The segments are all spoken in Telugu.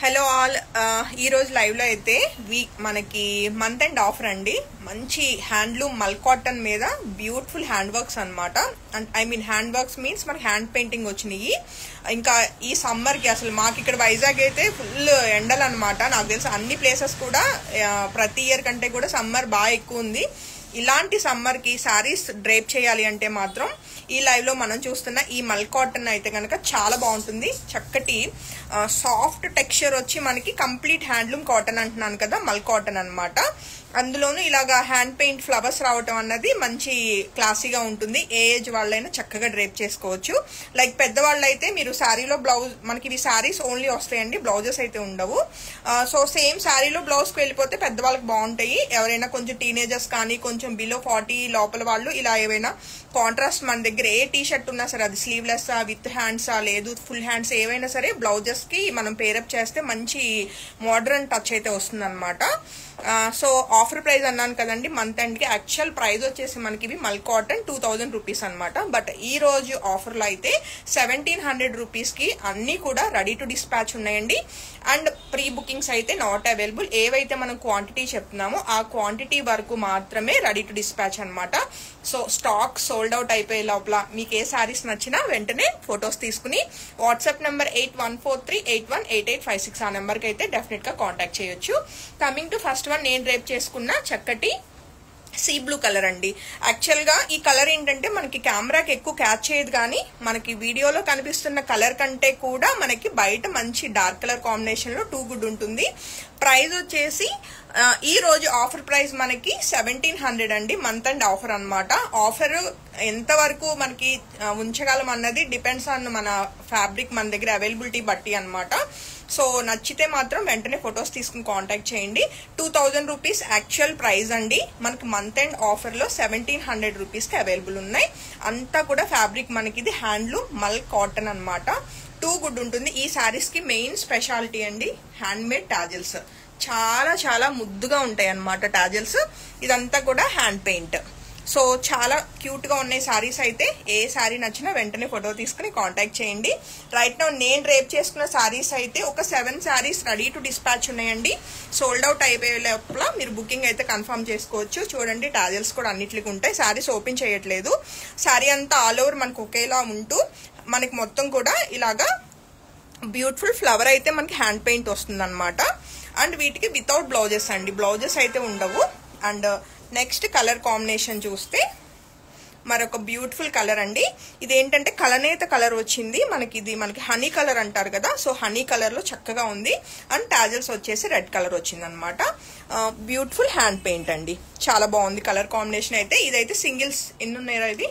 హలో ఆల్, ఈ రోజు లైవ్ లో అయితే మనకి మంత్ ఎండ్ ఆఫర్ అండి. మంచి హ్యాండ్లూమ్ మల్ కాటన్ మీద బ్యూటిఫుల్ హ్యాండ్ వర్క్స్ అనమాట. I mean hand works means మనకి హ్యాండ్ పెయింటింగ్ వచ్చినాయి. ఇంకా ఈ సమ్మర్ కి అసలు మాకు ఇక్కడ వైజాగ్ అయితే ఫుల్ ఎండలు అనమాట. నాకు తెలిసి అన్ని ప్లేసెస్ కూడా ప్రతి ఇయర్ కంటే కూడా సమ్మర్ బాగా ఎక్కువ ఉంది. ఇలాంటి సమ్మర్ కి సారీస్ డ్రేప్ చేయాలి అంటే మాత్రం ఈ లైవ్ లో మనం చూస్తున్న ఈ మల్ కాటన్ అయితే కనుక చాలా బాగుంటుంది. చక్కటి సాఫ్ట్ టెక్స్చర్ వచ్చి మనకి కంప్లీట్ హ్యాండ్లూమ్ కాటన్ అంటున్నాను కదా, మల్ కాటన్ అనమాట. అందులోనూ ఇలాగా హ్యాండ్ పెయింట్ ఫ్లవర్స్ రావటం అన్నది మంచి క్లాసీగా ఉంటుంది. ఏ ఏజ్ వాళ్ళైనా చక్కగా డ్రేప్ చేసుకోవచ్చు. లైక్ పెద్దవాళ్ళు అయితే మీరు శారీలో బ్లౌజ్, మనకి ఇవి శారీస్ ఓన్లీ వస్తాయండి, బ్లౌజెస్ అయితే ఉండవు. సో సేమ్ శారీలో బ్లౌజ్ కి వెళ్ళిపోతే పెద్దవాళ్ళకి బాగుంటాయి. ఎవరైనా కొంచెం టీనేజర్స్ కానీ కొంచెం బిలో 40 లోపల వాళ్ళు ఇలా ఏవైనా కాంట్రాస్ట్ మన దగ్గర ఏ టీ షర్ట్ ఉన్నా సరే, అది స్లీవ్లెస్ విత్ హ్యాండ్స్ లేదు ఫుల్ హ్యాండ్స్ ఏవైనా సరే బ్లౌజెస్ కి మనం పేరప్ చేస్తే మంచి మోడర్న్ టచ్ అయితే వస్తుంది అనమాట. సో ఆఫర్ ప్రైస్ అన్నాను కదండి, మంత్ ఎండ్ కి యాక్చువల్ ప్రైస్ వచ్చేసి మనకి ఇవి మల్ కాటన్ 2000 రూపీస్ అనమాట. బట్ ఈ రోజు ఆఫర్ లో అయితే 1700 రూపీస్ కి అన్ని కూడా రెడీ టు డిస్పాచ్ ఉన్నాయండి. అండ్ ప్రీ బుకింగ్స్ అయితే నాట్ అవైలబుల్. ఏవైతే మనం క్వాంటిటీ చెప్తున్నామో ఆ క్వాంటిటీ వరకు మాత్రమే రెడీ టు డిస్పాచ్ అనమాట. సో స్టాక్ సోల్డ్ అవుట్ అయిపోయే లోపల మీకు ఏ సారీస్ నచ్చినా వెంటనే ఫొటోస్ తీసుకుని వాట్సాప్ నెంబర్ 8143818856 ఆ నెంబర్ కి అయితే డెఫినెట్ గా కాంటాక్ట్ చేయొచ్చు. కమింగ్ టు ఫస్ట్ వన్, నేను రేప్ చేసుకున్న చక్కటి సీ బ్లూ కలర్ అండి. యాక్చువల్ గా ఈ కలర్ ఏంటంటే మనకి కెమెరాకి ఎక్కువ క్యాచ్ చేయదు, కానీ మనకి వీడియోలో కనిపిస్తున్న కలర్ కంటే కూడా మనకి బయట మంచి డార్క్ కలర్ కాంబినేషన్ లో టూ గుడ్ ఉంటుంది. ప్రైస్ వచ్చేసి ఈ రోజు ఆఫర్ ప్రైస్ మనకి 1700 అండి. మంత్ అండ్ ఆఫర్ అనమాట. ఆఫర్ ఎంత వరకు మనకి ఉంచగలం అన్నది డిపెండ్స్ ఆన్ మన ఫ్యాబ్రిక్ మన దగ్గర అవైలబిలిటీ బట్టి అనమాట. సో నచ్చితే మాత్రం వెంటనే ఫొటోస్ తీసుకుని కాంటాక్ట్ చేయండి. 2000 రూపీస్ యాక్చువల్ ప్రైస్ అండి. మనకి మంత్ ఎండ్ ఆఫర్ లో 1700 రూపీస్ కి అవైలబుల్ ఉన్నాయి. అంతా కూడా ఫ్యాబ్రిక్ మనకి ఇది హ్యాండ్లూమ్ మల్ కాటన్ అనమాట. టూ గుడ్ ఉంటుంది. ఈ శారీస్ కి మెయిన్ స్పెషాలిటీ అండి హ్యాండ్ మేడ్ టాజిల్స్. చాలా చాలా ముద్దుగా ఉంటాయి అన్నమాట టాజిల్స్. ఇదంతా కూడా హ్యాండ్ పెయింట్. సో చాలా క్యూట్ గా ఉన్నాయి సారీస్ అయితే. ఏ సారీ నచ్చినా వెంటనే ఫోటో తీసుకుని కాంటాక్ట్ చేయండి. రైట్ నౌ నేను రేప్ చేసుకున్న సారీస్ అయితే ఒక 7 సారీస్ రెడీ టు డిస్పాచ్ ఉన్నాయండి. సోల్డ్ అవుట్ అయిపోయే లోపల మీరు బుకింగ్ అయితే కన్ఫర్మ్ చేసుకోవచ్చు. చూడండి టాజిల్స్ కూడా అన్నిటికి ఉంటాయి. సారీస్ ఓపెన్ చేయట్లేదు. సారీ అంతా ఆల్ ఓవర్ మనకు ఒకేలా ఉంటూ మనకి మొత్తం కూడా ఇలాగా బ్యూటిఫుల్ ఫ్లవర్ అయితే మనకి హ్యాండ్ పెయింట్ వస్తుంది అనమాట. అండ్ వీటికి వితౌట్ బ్లౌజెస్ అండి, బ్లౌజెస్ అయితే ఉండవు. అండ్ నెక్స్ట్ కలర్ కాంబినేషన్ చూస్తే మరొక బ్యూటిఫుల్ కలర్ అండి. ఇదేంటంటే కలనేత కలర్ వచ్చింది మనకి. ఇది మనకి హనీ కలర్ అంటారు కదా, సో హనీ కలర్ లో చక్కగా ఉంది. అండ్ టాజిల్స్ వచ్చేసి రెడ్ కలర్ వచ్చింది అనమాట. బ్యూటిఫుల్ హ్యాండ్ పెయింట్ అండి. చాలా బాగుంది కలర్ కాంబినేషన్ అయితే. ఇదైతే సింగిల్స్ ఎన్ని ఉన్నాయో ఇది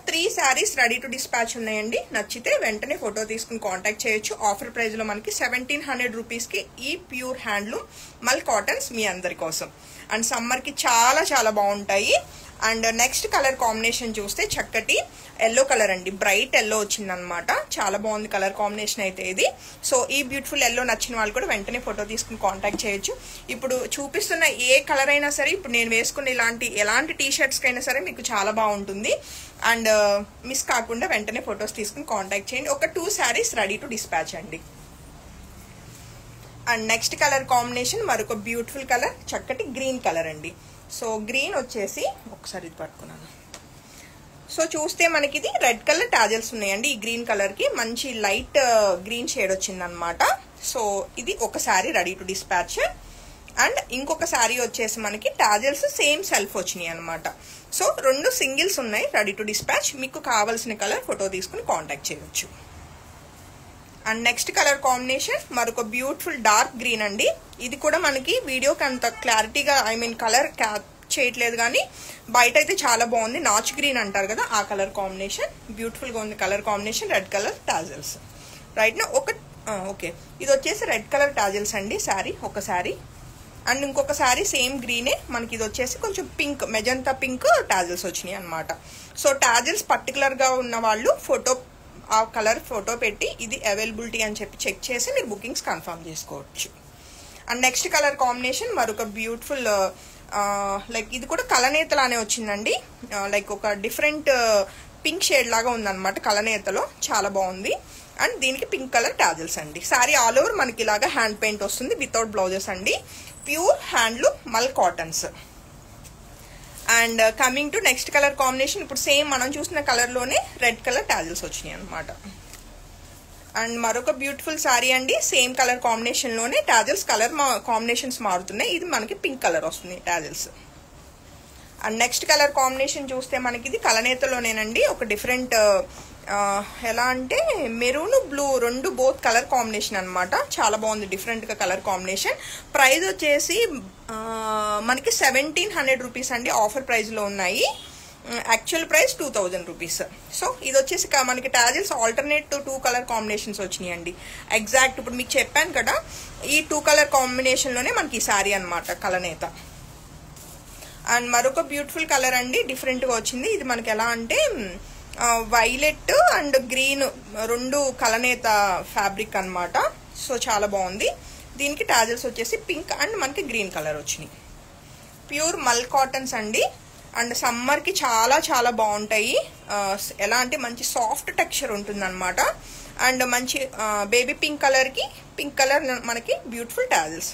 3 సారీస్ రెడీ టు డిస్పాచ్ ఉన్నాయండి. నచ్చితే వెంటనే ఫోటో తీసుకుని కాంటాక్ట్ చేయొచ్చు. ఆఫర్ ప్రైస్ లో మనకి 1700 రూపీస్ కి ఈ ప్యూర్ హ్యాండ్లూమ్ మల్ కాటన్స్ మీ అందరి కోసం. అండ్ సమ్మర్ కి చాలా చాలా బాగుంటాయి. అండ్ నెక్స్ట్ కలర్ కాంబినేషన్ చూస్తే చక్కటి ఎల్లో కలర్ అండి. బ్రైట్ ఎల్లో వచ్చింది అనమాట. చాలా బాగుంది కలర్ కాంబినేషన్ అయితే ఇది. సో ఈ బ్యూటిఫుల్ ఎల్లో నచ్చిన వాళ్ళు కూడా వెంటనే ఫోటో తీసుకుని కాంటాక్ట్ చేయొచ్చు. ఇప్పుడు చూపిస్తున్న ఏ కలర్ అయినా సరే, ఇప్పుడు నేను వేసుకున్న ఎలాంటి టీ షర్ట్స్ కైనా సరే మీకు చాలా బాగుంటుంది. అండ్ మిస్ కాకుండా వెంటనే ఫొటోస్ తీసుకుని కాంటాక్ట్ చేయండి. ఒక 2 సారీస్ రెడీ టు డిస్పాచ్ అండి. అండ్ నెక్స్ట్ కలర్ కాంబినేషన్ మరొక బ్యూటిఫుల్ కలర్, చక్కటి గ్రీన్ కలర్ అండి. సో గ్రీన్ వచ్చేసి ఒకసారి ఇది పట్టుకున్నాను. సో చూస్తే మనకి ఇది రెడ్ కలర్ టాజిల్స్ ఉన్నాయండి. ఈ గ్రీన్ కలర్ కి మంచి లైట్ గ్రీన్ షేడ్ వచ్చింది అనమాట. సో ఇది ఒక sorry ready to dispatch. And ఇంకొక సారీ వచ్చేసి మనకి టాజిల్స్ సేమ్ సెల్ఫ్ వచ్చినాయి అనమాట. సో 2 సింగిల్స్ ఉన్నాయి రెడీ టు డిస్పాచ్. మీకు కావాల్సిన కలర్ ఫోటో తీసుకుని కాంటాక్ట్ చేయవచ్చు. అండ్ నెక్స్ట్ కలర్ కాంబినేషన్ మరొక బ్యూటిఫుల్ డార్క్ గ్రీన్ అండి. ఇది కూడా మనకి వీడియోకి అంత క్లారిటీగా కలర్ క్యాచ్ చేయట్లేదు, కానీ బయట అయితే చాలా బాగుంది. నాచ్ గ్రీన్ అంటారు కదా, ఆ కలర్ కాంబినేషన్ బ్యూటిఫుల్ గా ఉంది. Colour combination red colour tassels. Right నా ఓకే, ఇది వచ్చేసి రెడ్ కలర్ టాజిల్స్ అండి సారీ, ఒక సారీ. అండ్ ఇంకొక సారీ సేమ్ గ్రీనే మనకి. ఇది వచ్చేసి కొంచెం పింక్, మెజంతా పింక్ టాజిల్స్ వచ్చినాయి అనమాట. సో టాజిల్స్ పర్టికులర్ గా ఉన్న వాళ్ళు ఆ కలర్ ఫోటో పెట్టి ఇది అవైలబిలిటీ అని చెప్పి చెక్ చేసి మీరు బుకింగ్స్ కన్ఫర్మ్ చేసుకోవచ్చు. అండ్ నెక్స్ట్ కలర్ కాంబినేషన్ మరొక బ్యూటిఫుల్ లైక్ ఇది కూడా కలనేతలానే వచ్చిందండి. లైక్ ఒక డిఫరెంట్ పింక్ షేడ్ లాగా ఉందన్నమాట కలనేతలో. చాలా బాగుంది. అండ్ దీనికి పింక్ కలర్ టాజిల్స్ అండి. సారీ ఆల్ ఓవర్ మనకి ఇలాగా హ్యాండ్ పెయింట్ వస్తుంది వితౌట్ బ్లౌజెస్ అండి. ప్యూర్ హ్యాండ్లూమ్ మల్ cottons. And coming to next colour combination, ఇప్పుడు సేమ్ మనం చూసిన కలర్ లోనే రెడ్ కలర్ టాజిల్స్ వచ్చినాయి అనమాట. అండ్ మరొక బ్యూటిఫుల్ సారీ అండి, సేమ్ కలర్ కాంబినేషన్ లోనే టాజిల్స్ కలర్ కాంబినేషన్స్ మారుతున్నాయి. ఇది మనకి పింక్ కలర్ వస్తుంది tassels. And next colour combination చూస్తే మనకి ఇది కలనేతలోనేనండి, ఒక డిఫరెంట్ ఎలా అంటే మెరూన్ బ్లూ రెండు బోత్ కలర్ కాంబినేషన్ అనమాట. చాలా బాగుంది డిఫరెంట్ గా కలర్ కాంబినేషన్. ప్రైస్ వచ్చేసి మనకి 1700 రూపీస్ అండి, ఆఫర్ ప్రైస్ లో ఉన్నాయి. Actual price 2000 rupees. సో ఇది వచ్చేసి మనకి టాజిల్స్ ఆల్టర్నేట్ 2 కలర్ కాంబినేషన్స్ వచ్చినాయి అండి. ఎగ్జాక్ట్ ఇప్పుడు మీకు చెప్పాను కదా, ఈ 2 కలర్ కాంబినేషన్ లోనే మనకి ఈ సారీ అనమాట కలనేత. అండ్ మరొక బ్యూటిఫుల్ కలర్ అండి, డిఫరెంట్ గా వచ్చింది. ఇది మనకి ఎలా అంటే వైలెట్ అండ్ గ్రీన్ రెండు కలనేత ఫ్యాబ్రిక్ అనమాట. సో చాలా బాగుంది. దీనికి టాజిల్స్ వచ్చేసి పింక్ అండ్ మనకి గ్రీన్ కలర్ వచ్చినాయి. ప్యూర్ మల్ కాటన్స్ అండి. అండ్ సమ్మర్ కి చాలా చాలా బాగుంటాయి. ఎలా అంటే మంచి సాఫ్ట్ టెక్స్చర్ ఉంటుంది అనమాట. అండ్ మంచి బేబీ పింక్ కలర్ కి పింక్ కలర్ మనకి beautiful tassels.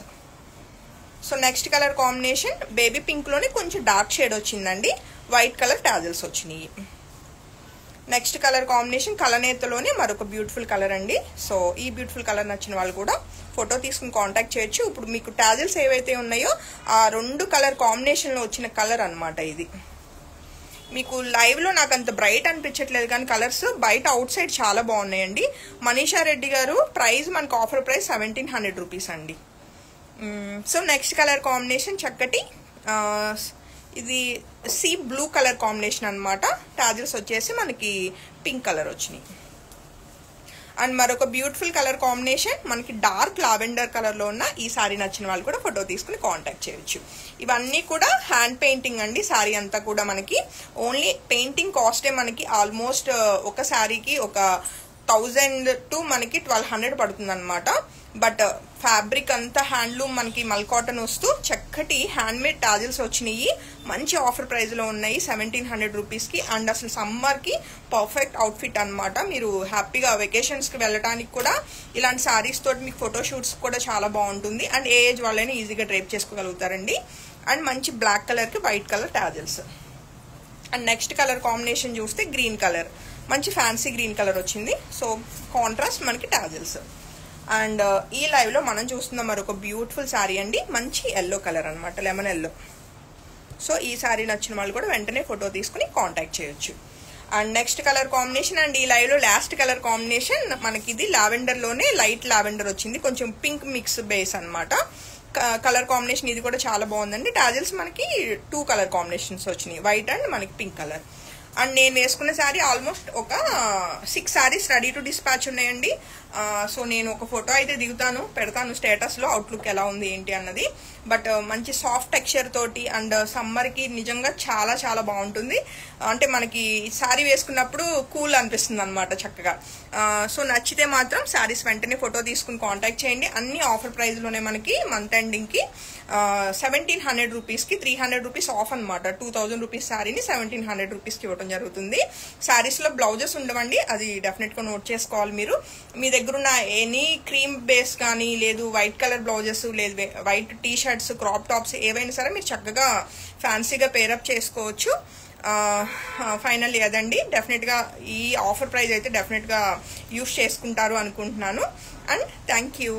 So next colour combination baby pink లోనే కొంచెం డార్క్ షేడ్ వచ్చిందండి, వైట్ కలర్ టాజిల్స్ వచ్చినాయి. నెక్స్ట్ కలర్ కాంబినేషన్ కలనేతలోనే మరొక బ్యూటిఫుల్ కలర్ అండి. సో ఈ బ్యూటిఫుల్ కలర్ నచ్చిన వాళ్ళు కూడా ఫోటో తీసుకుని కాంటాక్ట్ చేయొచ్చు. ఇప్పుడు మీకు టాజిల్స్ ఏవైతే ఉన్నాయో ఆ 2 కలర్ కాంబినేషన్ లో వచ్చిన కలర్ అనమాట ఇది. మీకు లైవ్ లో నాకు అంత బ్రైట్ అనిపించట్లేదు కానీ కలర్స్ బయట అవుట్ సైడ్ చాలా బాగున్నాయండి. మనీషా రెడ్డి గారు, ప్రైస్ మనకు ఆఫర్ ప్రైస్ 1700 రూపీస్ అండి. సో నెక్స్ట్ కలర్ కాంబినేషన్ చక్కటి ఇది సీ బ్లూ కలర్ కాంబినేషన్ అనమాట. టాజిల్స్ వచ్చేసి మనకి పింక్ కలర్ వచ్చినాయి. అండ్ మరొక బ్యూటిఫుల్ కలర్ కాంబినేషన్ మనకి డార్క్ లావెండర్ కలర్ లో ఉన్న ఈ సారీ నచ్చిన వాళ్ళు కూడా ఫోటో తీసుకుని కాంటాక్ట్ చేయొచ్చు. ఇవన్నీ కూడా హ్యాండ్ పెయింటింగ్ అండి. సారీ అంతా కూడా మనకి ఓన్లీ పెయింటింగ్ కాస్టే మనకి ఆల్మోస్ట్ ఒక సారీకి ఒక 1000 to మనకి 1200 పడుతుంది అనమాట. బట్ ఫ్యాబ్రిక్ అంతా హ్యాండ్లూమ్ మనకి మల్ కాటన్ వస్తూ చక్కటి హ్యాండ్ మేడ్ టాజిల్స్ వచ్చినాయి. మంచి ఆఫర్ ప్రైస్ లో ఉన్నాయి 1700 రూపీస్ కి. అండ్ అసలు సమ్మర్ కి పర్ఫెక్ట్ అవుట్ఫిట్ అనమాట. మీరు హ్యాపీగా వెకేషన్స్ కి వెళ్ళడానికి కూడా ఇలాంటి సారీస్ తోటి మీకు ఫోటోషూట్స్ కూడా చాలా బాగుంటుంది. అండ్ ఏ ఏజ్ వాళ్ళైనా ఈజీగా డ్రైప్ చేసుకోగలుగుతారండి. అండ్ మంచి బ్లాక్ కలర్ కి white colour tassels. And next colour combination చూస్తే గ్రీన్ కలర్, మంచి ఫ్యాన్సీ గ్రీన్ కలర్ వచ్చింది. సో కాంట్రాస్ట్ మనకి టాజిల్స్. అండ్ ఈ లైవ్ లో మనం చూస్తున్న మరొక బ్యూటిఫుల్ సారీ అండి, మంచి ఎల్లో కలర్ అనమాట, లెమన్ ఎల్లో. సో ఈ సారీ నచ్చిన వాళ్ళు కూడా వెంటనే ఫోటో తీసుకుని కాంటాక్ట్ చేయొచ్చు. And next colour combination and ఈ లైవ్ లో లాస్ట్ కలర్ కాంబినేషన్ మనకి ఇది లావెండర్ లోనే లైట్ లావెండర్ వచ్చింది, కొంచెం పింక్ మిక్స్ బేస్ అనమాట. కలర్ కాంబినేషన్ ఇది కూడా చాలా బాగుందండి. టాజిల్స్ మనకి 2 కలర్ కాంబినేషన్స్ వచ్చినాయి, వైట్ అండ్ మనకి పింక్ కలర్. అండ్ నేను వేసుకున్న శారీ ఆల్మోస్ట్ ఒక 6 శారీస్ రెడీ టు డిస్పాచ్ ఉన్నాయండి. సో నేను ఒక ఫోటో అయితే దిగుతాను, పెడతాను స్టేటస్ లో అవుట్లుక్ ఎలా ఉంది ఏంటి అన్నది. బట్ మంచి సాఫ్ట్ టెక్స్చర్ తోటి అండ్ సమ్మర్ కి నిజంగా చాలా చాలా బాగుంటుంది. అంటే మనకి శారీ వేసుకున్నప్పుడు కూల్ అనిపిస్తుంది అనమాట చక్కగా. సో నచ్చితే మాత్రం శారీస్ వెంటనే ఫోటో తీసుకుని కాంటాక్ట్ చేయండి. అన్ని ఆఫర్ ప్రైస్ లోనే మనకి మంత్ ఎండింగ్ కి 1700 రూపీస్ కి 300 రూపీస్ ఆఫ్ అనమాట. 2000 రూపీస్ శారీని 1700 రూపీస్ కి ఇవ్వడం జరుగుతుంది. శారీస్ లో బ్లౌజెస్ ఉండవండి, అది డెఫినెట్ గా నోట్ చేసుకోవాలి మీరు. మీ దగ్గర ఉన్న ఎనీ క్రీమ్ బేస్ కానీ లేదు వైట్ కలర్ బ్లౌజెస్ లేదు white T shirts crop tops ఏవైనా సరే మీరు చక్కగా ఫ్యాన్సీగా పేరప్ చేసుకోవచ్చు. ఫైనల్లీ అదండి, డెఫినెట్ గా ఈ ఆఫర్ ప్రైస్ అయితే డెఫినెట్ గా యూస్ చేసుకుంటారు అనుకుంటున్నాను. And thank you.